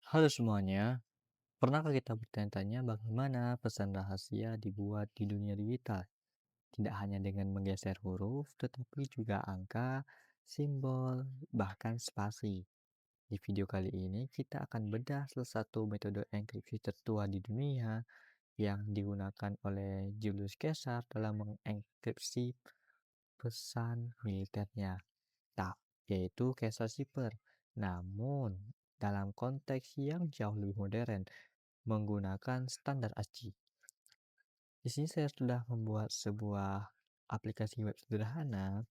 Halo semuanya, pernahkah kita bertanya-tanya bagaimana pesan rahasia dibuat di dunia digital? Tidak hanya dengan menggeser huruf, tetapi juga angka, simbol, bahkan spasi. Di video kali ini, kita akan bedah salah satu metode enkripsi tertua di dunia yang digunakan oleh Julius Caesar dalam mengenkripsi pesan militernya, yaitu Caesar Cipher. Namun, dalam konteks yang jauh lebih modern, menggunakan standar ASCII. Di sini saya sudah membuat sebuah aplikasi web sederhana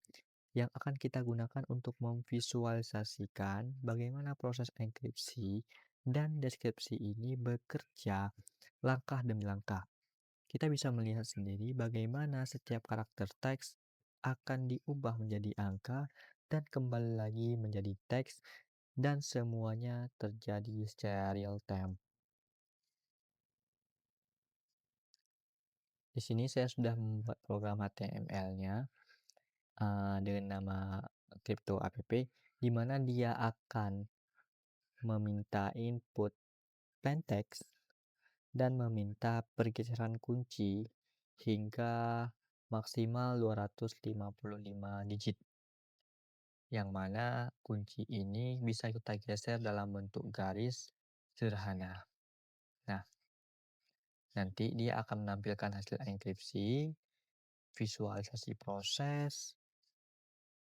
yang akan kita gunakan untuk memvisualisasikan bagaimana proses enkripsi dan deskripsi ini bekerja langkah demi langkah. Kita bisa melihat sendiri bagaimana setiap karakter teks akan diubah menjadi angka dan kembali lagi menjadi teks dan semuanya terjadi secara real time. Di sini saya sudah membuat program HTML-nya dengan nama crypto app, di mana dia akan meminta input plain text dan meminta pergeseran kunci hingga maksimal 255 digit, yang mana kunci ini bisa kita geser dalam bentuk garis sederhana. Nah, nanti dia akan menampilkan hasil enkripsi, visualisasi proses,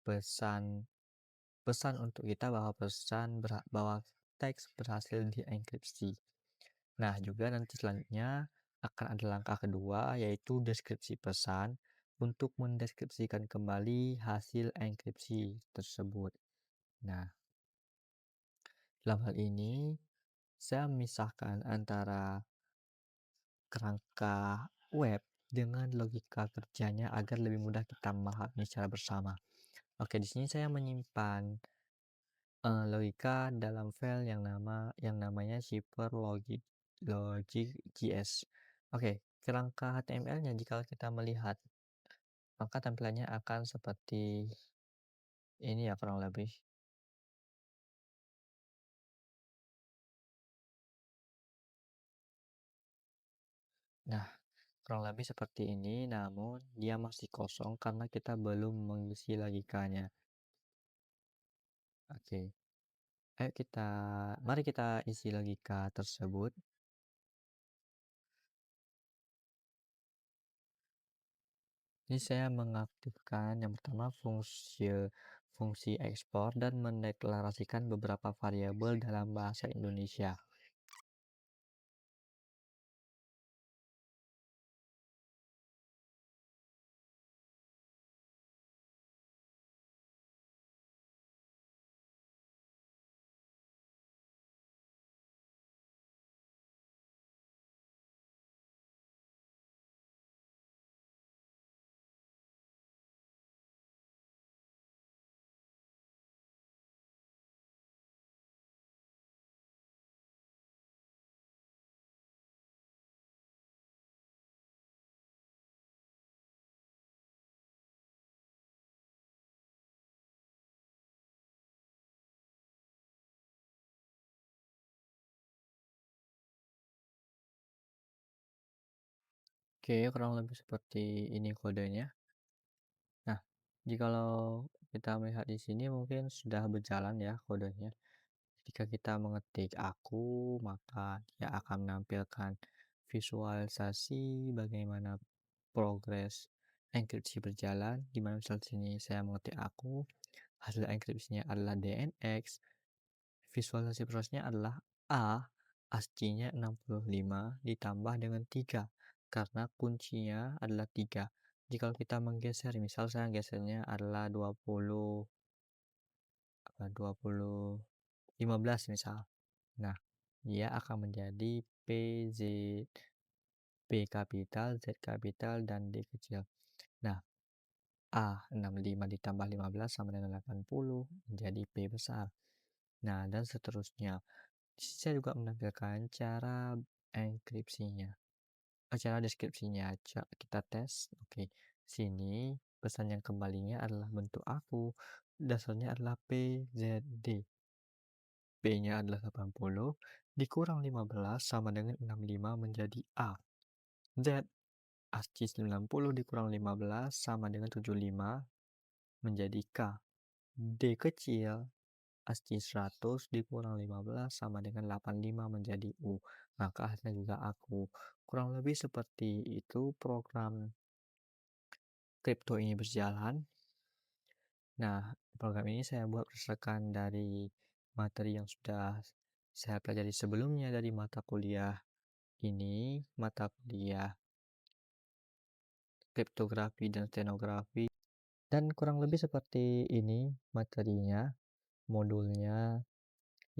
pesan pesan untuk kita bahwa teks berhasil dienkripsi. Nah, juga nanti selanjutnya akan ada langkah kedua, yaitu deskripsi pesan untuk mendeskripsikan kembali hasil enkripsi tersebut. Nah, dalam hal ini saya memisahkan antara kerangka web dengan logika kerjanya agar lebih mudah kita memahami secara bersama. Oke, di sini saya menyimpan logika dalam file yang namanya shipper logic.js. Oke, kerangka HTML-nya jika kita melihat, maka tampilannya akan seperti ini ya kurang lebih. Nah, kurang lebih seperti ini, namun dia masih kosong karena kita belum mengisi logikanya. Oke, mari kita isi logika tersebut. Ini saya mengaktifkan yang pertama fungsi ekspor dan mendeklarasikan beberapa variabel dalam bahasa Indonesia. Oke, kurang lebih seperti ini kodenya. Nah, jikalau kita melihat di sini mungkin sudah berjalan ya kodenya. Jika kita mengetik aku, maka dia akan menampilkan visualisasi bagaimana progres enkripsi berjalan. Di mana misal sini saya mengetik aku, hasil enkripsinya adalah DNX, visualisasi prosesnya adalah A, ASCII-nya 65 ditambah dengan 3 karena kuncinya adalah 3. Jika kita menggeser, misal saya gesernya adalah 20 15 misal. Nah, dia akan menjadi PZ, P kapital, Z kapital, dan D kecil. Nah, A 65 ditambah 15 sama dengan 80 menjadi P besar. Nah, dan seterusnya. Saya juga menampilkan cara enkripsinya. Cara deskripsinya. Kita tes. Oke. Sini pesan yang kembalinya adalah bentuk aku. Dasarnya adalah PZD. B-nya adalah 80, dikurang 15 sama dengan 65 menjadi A. Z, ASCII 90 dikurang 15 sama dengan 75 menjadi K. D kecil, ASCII 100 dikurang 15 sama dengan 85 menjadi U. Maka hasilnya juga aku. Kurang lebih seperti itu program kripto ini berjalan. Nah, program ini saya buat berdasarkan dari materi yang sudah saya pelajari sebelumnya dari mata kuliah ini, mata kuliah kriptografi dan stenografi. Dan kurang lebih seperti ini materinya, modulnya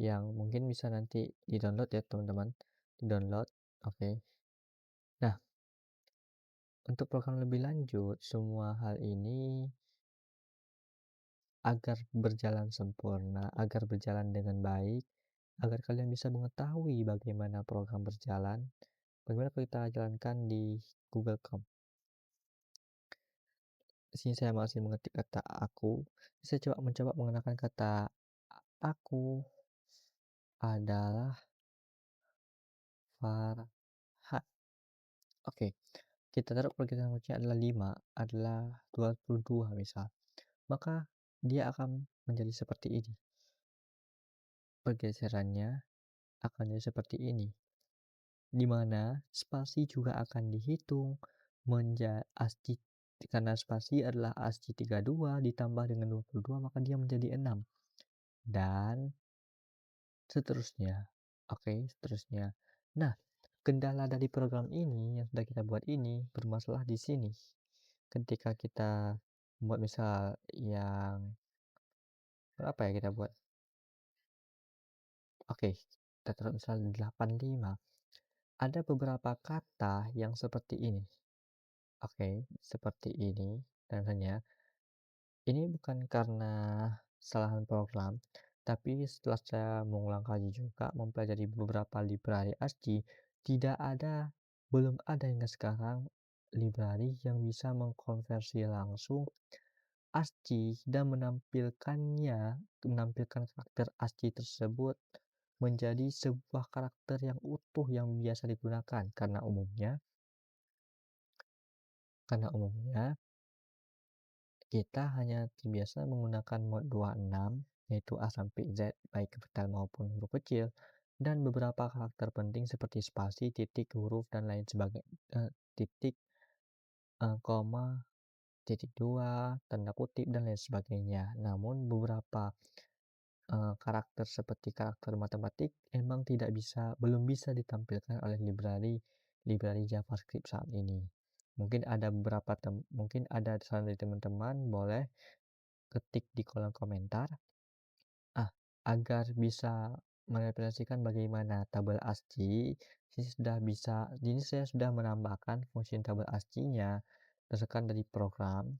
yang mungkin bisa nanti di-download ya teman-teman. Di-download, oke. Nah, untuk program lebih lanjut, semua hal ini agar berjalan sempurna, agar berjalan dengan baik, agar kalian bisa mengetahui bagaimana program berjalan, bagaimana kita jalankan di Google Chrome. Di sini saya masih mengetik kata aku. Saya mencoba menggunakan kata aku adalah Farhan. Oke, kita taruh pergeserannya adalah 5, adalah 22 misal. Maka dia akan menjadi seperti ini. Pergeserannya akan jadi seperti ini. Di mana spasi juga akan dihitung menjadi ASCII, karena spasi adalah ASCII 32 ditambah dengan 22 maka dia menjadi 6 dan seterusnya. Oke, seterusnya. Nah, kendala dari program ini yang sudah kita buat ini bermasalah di sini. Ketika kita buat misal yang berapa ya kita buat? Oke, kita taruh misal 85. Ada beberapa kata yang seperti ini. Oke, seperti ini rasanya. Ini bukan karena kesalahan program, tapi setelah saya mengulang kaji juga, mempelajari beberapa library ASCII, belum ada hingga sekarang library yang bisa mengkonversi langsung ASCII dan menampilkan karakter ASCII tersebut menjadi sebuah karakter yang utuh yang biasa digunakan karena umumnya kita hanya terbiasa menggunakan mode 26 yaitu A sampai Z baik kapital maupun huruf kecil dan beberapa karakter penting seperti spasi, titik, huruf dan lain sebagainya, titik, koma, titik dua, tanda kutip dan lain sebagainya. Namun beberapa karakter seperti karakter matematik emang belum bisa ditampilkan oleh library JavaScript saat ini. Mungkin ada saran dari teman-teman, boleh ketik di kolom komentar. Agar bisa merepresentasikan bagaimana tabel ASCII, saya sudah menambahkan fungsi tabel ASCII-nya berdasarkan dari program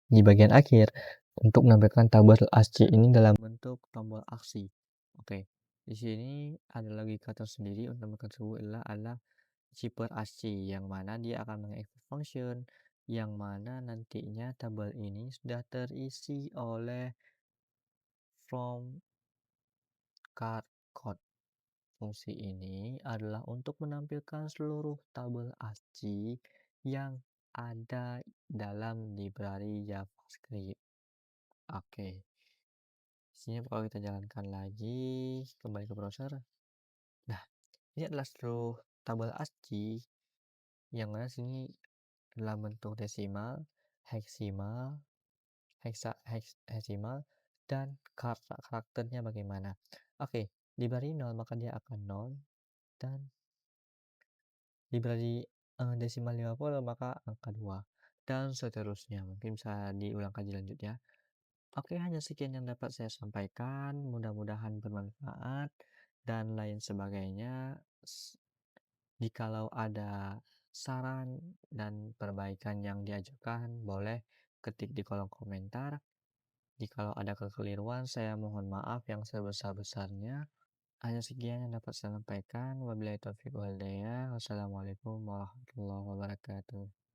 di bagian akhir untuk menampilkan tabel ASCII ini dalam bentuk tombol aksi. Oke, di sini ada logika tersendiri untuk tersebut adalah shipper ASCII yang mana dia akan mengekspor function yang mana nantinya tabel ini sudah terisi oleh from card code. Fungsi ini adalah untuk menampilkan seluruh tabel ASCII yang ada dalam library JavaScript. Oke, sini kalau kita jalankan lagi kembali ke browser. Nah, ini adalah seluruh tabel ASCII yang mana sini dalam bentuk desimal, heksimal, heksimal dan karakternya bagaimana. Oke, library 0 maka dia akan 0 dan library desimal 50 maka angka 2 dan seterusnya. Mungkin bisa diulang kaji lanjut ya. Oke, hanya sekian yang dapat saya sampaikan. Mudah-mudahan bermanfaat dan lain sebagainya. Jikalau ada saran dan perbaikan yang diajukan, boleh ketik di kolom komentar. Jikalau ada kekeliruan, saya mohon maaf yang sebesar-besarnya. Hanya sekian yang dapat saya sampaikan. Wabillahi taufiq wal hidayah. Wassalamualaikum warahmatullahi wabarakatuh.